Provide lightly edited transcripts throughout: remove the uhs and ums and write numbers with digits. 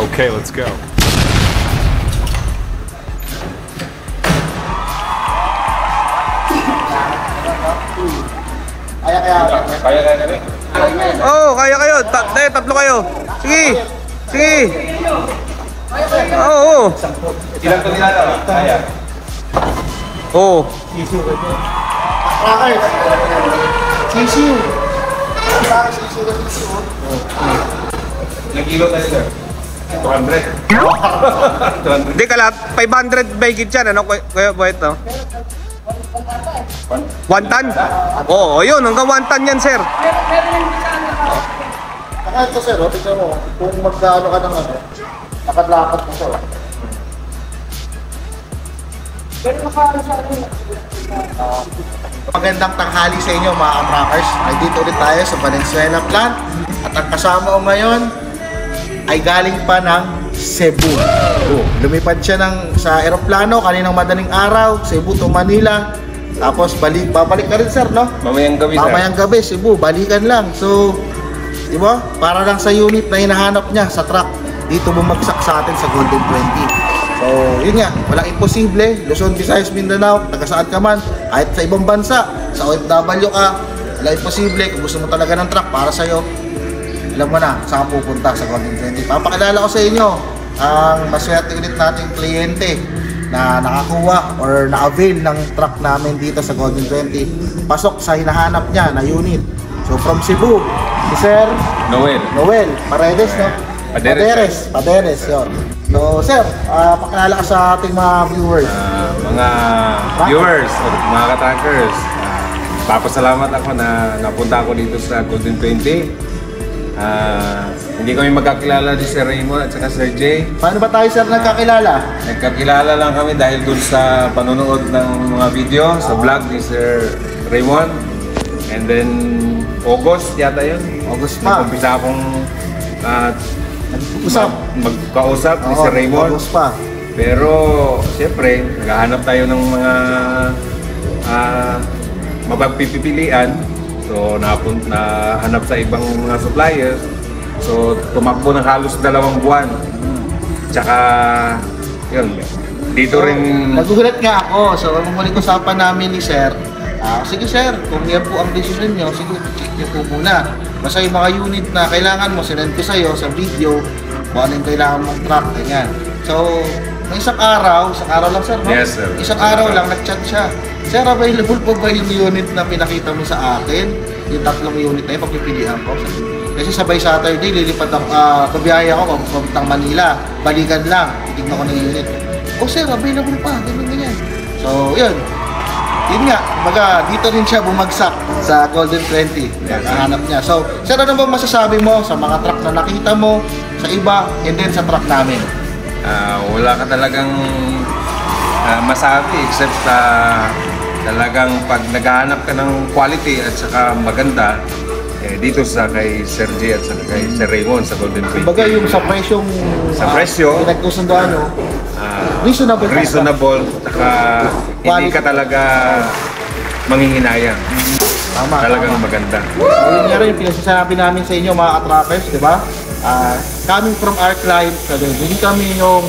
Okay, let's go. Kaya na rin. Oh, kaya kayo. Tatlo kayo. Sige. Sige. Oo. Ilang tonelada? Kaya. Oo. Crackers. Sisiw. Sisiw na sisiw. Ilang kilo tayo sir? 200. 200. Hindi ka lahat. 500 bagit yan. Ano kaya buhay ito? 1 ton? Oo, yun. Hanggang 1 ton yan, sir. Saka ito sir, tignan mo. Kung magkano ka ng ano, nakadlapat mo sir. Magandang tanghali sa inyo mga Amrakers. Ay dito ulit tayo sa Valenzuela Plant. At ang kasama ko ngayon ay galing pa ng Cebu. Lumipad siya sa eroplano kaninang madaling araw, Cebu to Manila. Tapos babalik ka rin sir, no? Mamayang gabi sir. Mamayang gabi, Cebu, balikan lang. So, di ba? Para lang sa unit na hinahanap niya sa truck. Dito bumagsak sa atin sa Golden 20. So, yun nga, walang imposible. Luzon, Visayas, Mindanao, taga saan ka man, kahit sa ibang bansa, sa OFW ka, walang imposible. Kung gusto mo talaga ng truck para sa'yo, alam mo na, saan pupunta sa Golden 20. Papakilala ko sa inyo ang maswerte ulit nating kliyente na nakakuha or na-avail ng truck namin dito sa Golden 20. Pasok sa hinahanap niya na unit. So, from Cebu, si Sir Noel Paredes, no? Paderes, yun. So, sir, pakilala ka sa ating mga viewers. Mga viewers, mga ka-trackers, papasalamat ako na napunta ako dito sa Golden 20. Hindi kami magkakilala ni Sir Raymond at saka Sir Jay. Paano ba tayo, sir, nagkakilala? Nagkakilala lang kami dahil dun sa panonood ng mga video sa vlog ni Sir Raymond. And then, August yata yun. August pa. Nag-umpisa akong magkausap ni Sir Raymond. August pa. Pero, siyempre, naghahanap tayo ng mga mapagpipilian. So, nahanap sa ibang mga suppliers. So, tumakbo ng halos 2 buwan. Tsaka, yun, dito rin... Nagugulat nga ako. So, ang muling usapan namin ni Sir, sige sir, kung yan po ang decision nyo, sige, check nyo po muna. Basta yung mga unit na kailangan mo, sinend ko sa'yo sa video, kung ano yung kailangan mong truck, ganyan. So, isang araw lang sir, no? Yes, sir. Isang araw lang, nag-chat siya. Sir, available po ba yung unit na pinakita mo sa akin? Yung 3 unit na yun, pagpipilihan ko. Kasi sabay Saturday, lilipad ako, pabiyaya ako, papuntang Manila. Balikan lang, titignan ko ng unit. Oh sir, available pa, ganyan. So, yun. Yun nga, baga dito rin siya bumagsak sa Golden 20. Nahanap niya. So, sir, ano ba masasabi mo sa mga truck na nakita mo, sa iba, and then sa truck namin? Wala ka talagang masabi except talagang pag naghahanap ka ng quality at saka maganda, dito sa kay Sir J at saka kay Sir Raymond sa Golden 20. Kumbaga yung sa presyo, pinagkusundoan nyo, reasonable, saka hindi ka talaga manghihinayang. Tama. Talagang maganda. So, yun nga rin yung pinagsasabi namin sa inyo mga ka-trackers, di ba? Coming from our client, hindi kami yung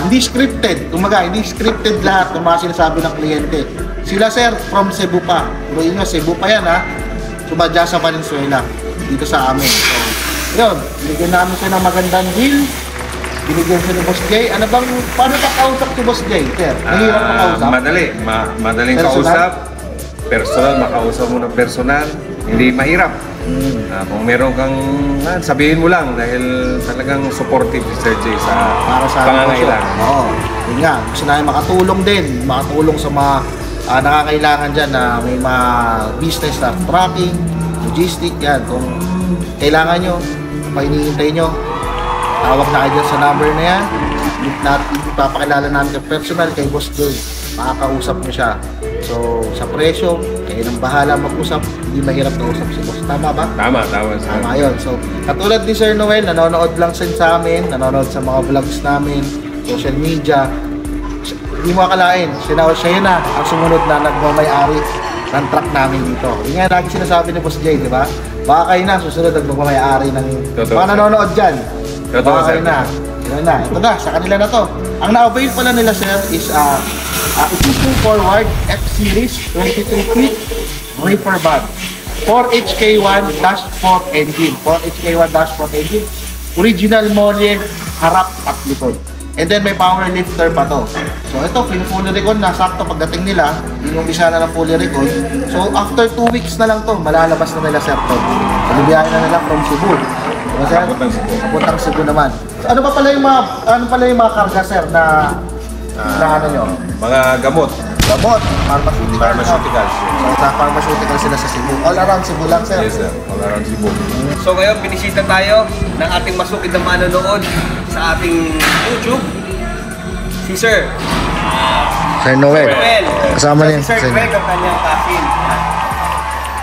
hindi scripted. Kumaga, hindi scripted lahat ng mga sinasabi ng kliyente. Sila sir, from Cebu pa. Pero yun nga, Cebu pa yan ha. Sumadya sa Valenzuela, dito sa amin. So, yun, binigyan namin siya ng magandang deal. Binigyan siya ng Boss Jay. Paano ka kausap si Boss Jay, sir? Mahirap ka kausap? Madaling kausap. Personal, makausap mo ng personal. Hindi mahirap. Kung meron kang, sabihin mo lang dahil talagang supportive si Sir Jay sa pangangailangan. Oo. Yun nga, gusto namin makatulong din. Makatulong sa mga nakakailangan dyan na may mga business na trucking, logistic, yan. Kung kailangan nyo, pahinihintay nyo, tawag na kayo dyan sa number na yan. Ipapakilala namin kay personal, kay Boss Joy. Makakausap mo siya. So, sa presyo, kayo nang bahala mag-usap. Hindi mahirap na usap si Boss. Tama ba? Tama. Tama yun. So, katulad ni Sir Noel, nanonood lang sa amin, nanonood sa mga vlogs namin, social media. Hindi mo akalain, siya yun na ang sumunod na nagmamayari ng truck namin dito. Yung nga lagi sinasabi ni Boss Jay, di ba? Baka kayo na susunod nagmamayari ng mga nanonood dyan. Totoo, sir. na. Yan na. Ito na, sa kanila na to. Ang na-avail pala nila, sir, is Isuzu Forward F-Series 23 feet reefer bag. 4HK1-4 engine. 4HK1-4 engine. Original Molye, harap at likod. And then may power lifter pa to. So ito, fully recon na, sakto pagdating nila, inumpisa na ng fully recon. So after 2 weeks na lang to, malalabas na nila, sir, to. Alibiyahin na nila from Cebu. Diba, sir? Papuntang Cebu naman. So ano pala yung mga karga, sir, na ano nyo? Mga gamot. Gamot, pharmaceuticals. So sa pharmaceutical sila sa Cebu. All around Cebu lang, sir. Yes, sir. All around Cebu. So ngayon, binisita tayo ng ating masukid na manonood sa ating YouTube. Si Sir Sir Noel. Kasama niya. Si Sir Greg ang kanyang kasin.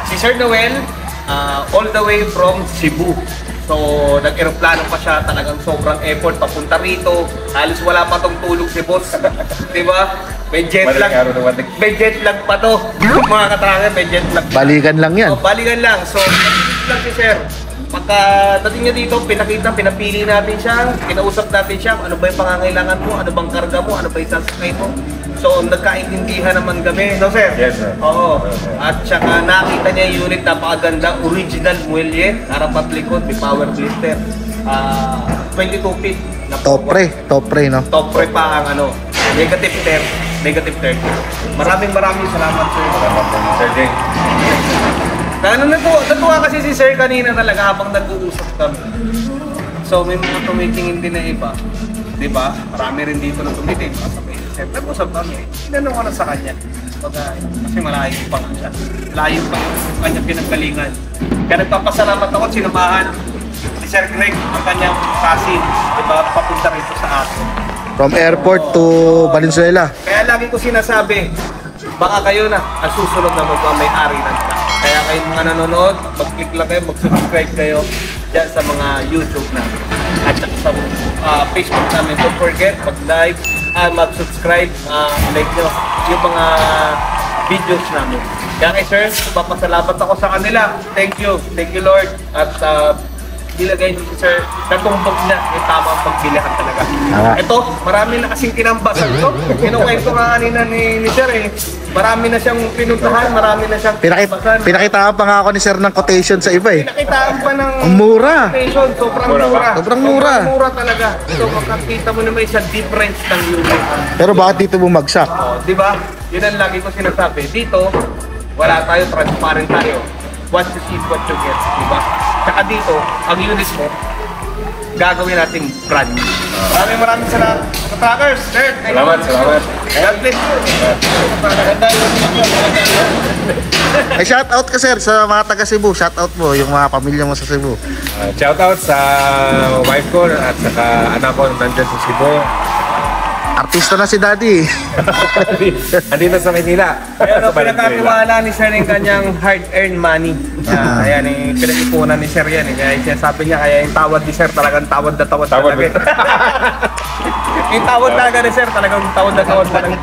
Si Sir Noel, all the way from Cebu. So, nag-aeroplano pa siya, talagang sobrang effort papunta rito. Halos wala pa tong tulog si boss. Di ba? May jet lag. May jet lag pa to. Mga katranger, may jet lag. Balikan lang yan. Oh, balikan lang. So, lang si Sir. Pagka dating niya dito, pinapili natin siya, kinausap natin siya, ano ba yung pangangailangan mo, ano bang karga mo, ano ba yung sasakay mo. So, nagkaintindihan naman kami, no sir? Yes, sir. Oo. At saka nakita niya yung unit, napakaganda, original Muelle, harap at likod, may power lifter. 22 feet. Na Top pre, no? Top pre pa ang ano, negative 30. Maraming salamat sir. Salamat po, Sir Jay. Natuwa kasi si Sir kanina talaga habang nag-uusap kami. So may mga tumitingin din na iba. Di ba? Marami rin dito na tumitingin. Sir, nag-usap kami. Tinanong ko na sa kanya. Kasi malayo pa nga siya. Malayo pa yung kanyang pinanggalingan. Kaya nagpapasalamat ako at sinamahan si Sir Greg ang kanyang kasin. Di ba? Papunta rito sa atin. From airport to Valenzuela. Kaya lagi ko sinasabi, baka kayo na ang susunod na magmamay-ari ng truck. Kaya kayong mga nanonood, mag-click lang kayo, mag-subscribe kayo dyan sa mga YouTube namin. At sa Facebook namin. Don't forget, mag-like, mag-subscribe, like nyo yung mga videos namin. Kaya kay Sir, papasalamat ako sa kanila. Thank you Lord. At nilagay si Sir, natumbok na yung tamang pagbilihan talaga. Ito, marami na kasing kinambasan ito. Kinukwento nga kanina ni Sir eh. Marami na siyang pinuntahan, marami na siyang kinambasan. Pinakitaan pa nga ako ni Sir ng quotation sa iba eh. Pinakitaan pa ng Ang mura. quotation, sobrang mura. Sobrang mura. Sobrang mura talaga. So makakita mo naman isang difference ng unit. Pero bakit dito bumagsak? Oh, di ba? Yun ang lagi ko sinasabi. Dito, wala tayo, transparent tayo. What you see, what you get. Di ba? Tsaka dito, ang unit mo, gagawin nating brand new. Maraming salamat sa trackers. Sir, thank you. Salamat. God bless you. Ay, shout out ka, sir, sa mga taga Cebu. Shout out mo, yung mga pamilya mo sa Cebu. Shout out sa wife ko at saka anak ko nandyan sa Cebu. Artista na si Daddy. Andito sa Manila. Kaya no, pinagkatiwala ni Sir yung kanyang hard-earned money. Kaya ni pinag-ipunan ni Sir yan. Kaya sabi niya, kaya yung tawad ni Sir talagang tawad na tawad talaga. Yung tawad talaga ni Sir talagang tawad na tawad talaga.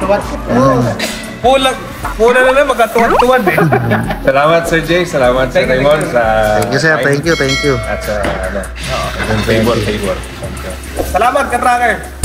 Pulang na lang magkatuwad-tuwad eh. Salamat Sir Jay, salamat Sir Raymond sa Thank you, sir. Thank you. at sa favor. Salamat ka, tracker.